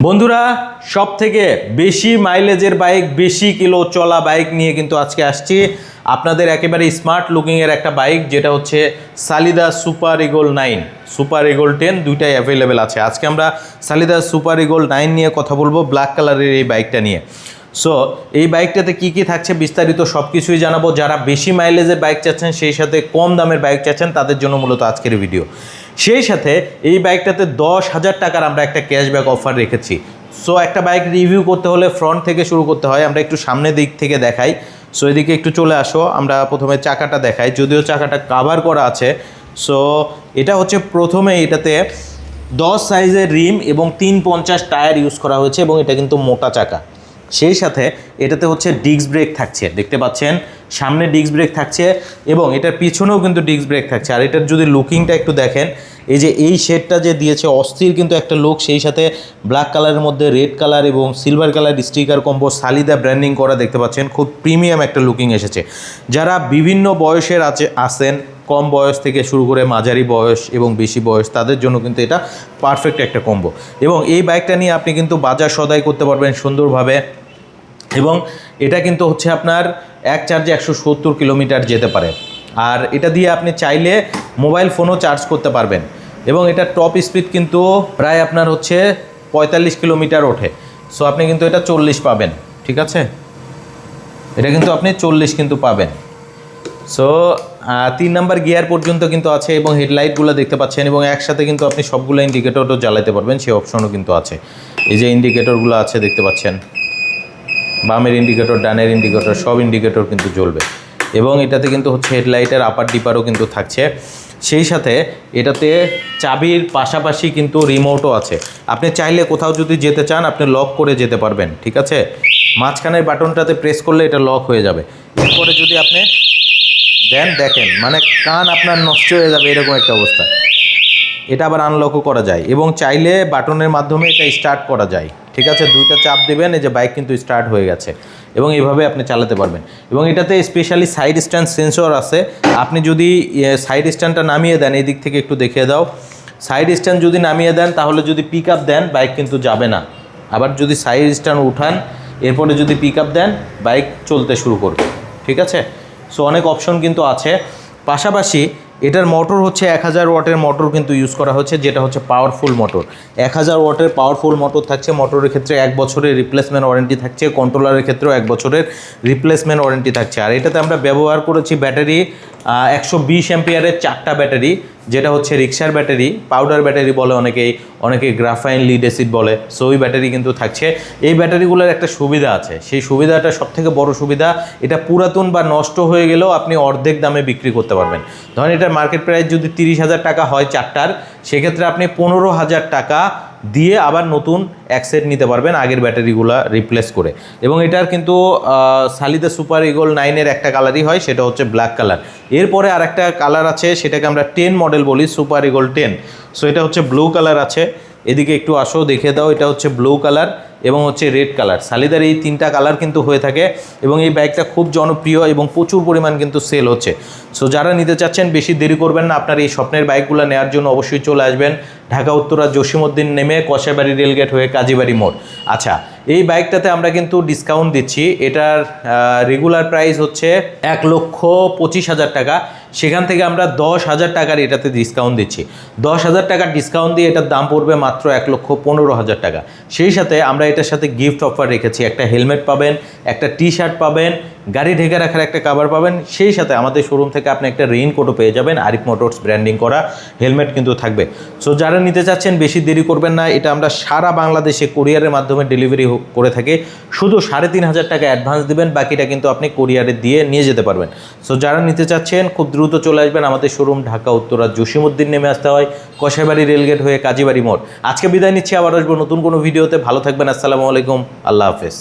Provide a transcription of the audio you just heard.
বন্ধুরা সবথেকে বেশি মাইলেজের বাইক বেশি কিলো চলা বাইক নিয়ে কিন্তু আজকে আসছি আপনাদের একেবারে স্মার্ট লুকিং এর একটা বাইক যেটা হচ্ছে সালিদা সুপার ইগল 9 সুপার ইগল 10 দুইটাই অ্যাভেলেবেল আছে। আজকে আমরা সালিদা সুপার ইগল 9 নিয়ে কথা বলবো, ব্ল্যাক কালারের এই বাইকটা নিয়ে। সো এই বাইকটাতে কি কি থাকছে বিস্তারিত সব কিছুই জানাবো। যারা বেশি মাইলেজের বাইক চাচ্ছেন সেই সাথে কম দামের বাইক চাচ্ছেন তাদের জন্য মূলত আজকের ভিডিও। সেই সাথে এই বাইকটাতে 10,000 টাকার আমরা একটা ক্যাশব্যাক অফার রেখেছি। সো একটা বাইক রিভিউ করতে হলে ফ্রন্ট থেকে শুরু করতে হয়। আমরা একটু সামনের দিক থেকে দেখাই। সো এদিকে একটু চলে আসো, আমরা প্রথমে চাকাটা দেখাই, যদিও চাকাটা কাভার করা আছে। সো এটা হচ্ছে প্রথমে এটাতে 10 সাইজের রিম এবং 350 টায়ার ইউজ করা হয়েছে এবং এটা কিন্তু মোটা চাকা। সেই সাথে এটাতে হচ্ছে ডিস্ক ব্রেক থাকছে, দেখতে পাচ্ছেন সামনে ডিস্ক ব্রেক থাকছে এবং এটার পিছনেও কিন্তু ডিস্ক ব্রেক থাকছে। আর এটার যদি লুকিংটা একটু দেখেন, এই যে এই শেডটা যে দিয়েছে অস্থির কিন্তু একটা লুক। সেই সাথে ব্ল্যাক কালারের মধ্যে রেড কালার এবং সিলভার কালার স্টিকার কম্বো সালিদা ব্র্যান্ডিং করা, দেখতে পাচ্ছেন খুব প্রিমিয়াম একটা লুকিং এসেছে। যারা বিভিন্ন বয়সের আছেন, কম বয়স থেকে শুরু করে মাঝারি বয়স এবং বেশি বয়স, তাদের জন্য কিন্তু এটা পারফেক্ট একটা কম্বো। এবং এই বাইকটা নিয়ে আপনি কিন্তু বাজার সদাই করতে পারবেন সুন্দরভাবে। এবং এটা কিন্তু হচ্ছে আপনার এক চার্জে 170 কিলোমিটার যেতে পারে। আর এটা দিয়ে আপনি চাইলে মোবাইল ফোনও চার্জ করতে পারবেন। এবং এটা টপ স্পিড কিন্তু প্রায় আপনার হচ্ছে 45 কিলোমিটার ওঠে। সো আপনি কিন্তু এটা 40 পাবেন, ঠিক আছে? এটা কিন্তু আপনি 40 কিন্তু পাবেন। সো 3 নাম্বার গিয়ার পর্যন্ত কিন্তু আছে এবং হেডলাইটগুলো দেখতে পাচ্ছেন এবং একসাথে কিন্তু আপনি সবগুলো ইন্ডিকেটরও জ্বালাতে পারবেন, সেই অপশনও কিন্তু আছে। এই যে ইন্ডিকেটরগুলো আছে দেখতে পাচ্ছেন, বামের ইন্ডিকেটর, ডানের ইন্ডিকেটর, সব ইন্ডিকেটর কিন্তু জ্বলবে। এবং এটাতে কিন্তু হচ্ছে হেডলাইটের আপার ডিপারও কিন্তু থাকছে। সেই সাথে এটাতে চাবির পাশাপাশি কিন্তু রিমোটও আছে। আপনি চাইলে কোথাও যদি যেতে চান আপনি লক করে যেতে পারবেন, ঠিক আছে? মাঝখানের বাটনটাতে প্রেস করলে এটা লক হয়ে যাবে। এরপরে যদি আপনি দেখেন মানে কান আপনার নষ্ট হয়ে যাবে এরকম একটা অবস্থা। এটা আবার আনলকও করা যায় এবং চাইলে বাটনের মাধ্যমে এটা স্টার্ট করা যায়, ঠিক আছে? দুইটা চাপ দেবেন, এই যে বাইক কিন্তু স্টার্ট হয়ে গেছে এবং এইভাবে আপনি চালাতে পারবেন। এবং এটাতে স্পেশালি সাইড স্ট্যান্ড সেন্সর আছে। আপনি যদি সাইড স্ট্যান্ডটা নামিয়ে দেন, এই দিক থেকে একটু দেখিয়ে দাও, সাইড স্ট্যান্ড যদি নামিয়ে দেন তাহলে যদি পিক আপ দেন বাইক কিন্তু যাবে না। আবার যদি সাইড স্ট্যান্ড উঠান এরপরে যদি পিক আপ দেন বাইক চলতে শুরু করবে, ঠিক আছে? সো অনেক অপশন কিন্তু আছে। পাশাপাশি এটার মোটর হচ্ছে 1000 ওয়াটের মোটর কিন্তু ইউজ করা হচ্ছে, যেটা হচ্ছে পাওয়ারফুল মোটর। 1000 ওয়াটের পাওয়ারফুল মোটর থাকছে। মোটরের ক্ষেত্রে 1 বছরের রিপ্লেসমেন্ট ওয়ারেন্টি থাকছে, কন্ট্রোলারের ক্ষেত্রেও 1 বছরের রিপ্লেসমেন্ট ওয়ারেন্টি থাকছে। আর এটাতে আমরা ব্যবহার করেছি ব্যাটারি 120 অ্যাম্পিয়ারের 4টা ব্যাটারি, যেটা হচ্ছে রিক্সার ব্যাটারি, পাউডার ব্যাটারি বলে অনেকে গ্রাফাইন লিড অ্যাসিড বলে। সো ওই ব্যাটারি কিন্তু থাকছে। এই ব্যাটারিগুলোর একটা সুবিধা আছে, সেই সুবিধাটা সবথেকে বড় সুবিধা, এটা পুরাতন বা নষ্ট হয়ে গেলেও আপনি অর্ধেক দামে বিক্রি করতে পারবেন। ধরেন এটার মার্কেট প্রাইস যদি 30,000 টাকা হয় চারটার, সেক্ষেত্রে আপনি 15,000 টাকা দিয়ে আবার নতুন এক সেট নিতে পারবেন আগের ব্যাটারিগুলো রিপ্লেস করে। এবং এটার কিন্তু সালিদা সুপার ইগল 9-এর একটা কালারই হয়, সেটা হচ্ছে ব্ল্যাক কালার। এরপরে আর একটা কালার আছে, সেটাকে আমরা 10 মডেল বলি, সুপার ইগল 10। সো এটা হচ্ছে ব্লু কালার আছে। এদিকে একটু আসো দেখে দাও, এটা হচ্ছে ব্লু কালার এবং হচ্ছে রেড কালার। সালিদার এই 3টা কালার কিন্তু হয়ে থাকে এবং এই বাইকটা খুব জনপ্রিয় এবং প্রচুর পরিমাণ কিন্তু সেল হচ্ছে। সো যারা নিতে চাচ্ছেন বেশি দেরি করবেন না, আপনার এই স্বপ্নের বাইকগুলো নেওয়ার জন্য অবশ্যই চলে আসবেন ঢাকা উত্তরা জসিমউদ্দিন নেমে কষাইবাড়ি রেলগেট হয়ে কাজীবাড়ি মোড়। আচ্ছা, এই বাইকটাতে আমরা কিন্তু ডিসকাউন্ট দিচ্ছি। এটার রেগুলার প্রাইস হচ্ছে 1,25,000 টাকা, সেখান থেকে আমরা 10,000 টাকার এটাতে ডিসকাউন্ট দিচ্ছি। 10,000 টাকার ডিসকাউন্ট দিয়ে এটার দাম পড়বে মাত্র 1,15,000 টাকা। সেই সাথে আমরা এটার সাথে গিফট অফার রেখেছি, একটা হেলমেট পাবেন, একটা টি-শার্ট পাবেন, গাড়ি ঢেকে রাখার একটা কভার পাবেন। সেই সাথে আমাদের শোরুম থেকে আপনি একটা রেইনকোটও পেয়ে যাবেন, আরিফ মোটরস ব্র্যান্ডিং করা হেলমেট কিন্তু থাকবে। সো যারা নিতে চাচ্ছেন বেশি দেরি করবেন না। এটা আমরা সারা বাংলাদেশে কুরিয়ারের মাধ্যমে ডেলিভারি করে থাকি। শুধু 3,500 টাকা অ্যাডভান্স দিবেন, বাকিটা কিন্তু আপনি কুরিয়ারে দিয়ে নিয়ে যেতে পারবেন। সো যারা নিতে চাচ্ছেন খুব দ্রুত চলে আসবেন আমাদের শোরুম, ঢাকা উত্তরা জসিমউদ্দিন নেমে আসতে হয় কষাইবাড়ি রেলগেট হয়ে কাজীবাড়ি মোড়। আজকে বিদায় নিচ্ছি, আবার আসবো নতুন কোনো ভিডিওতে। ভালো থাকবেন, আসসালামু আলাইকুম, আল্লাহ হাফেজ।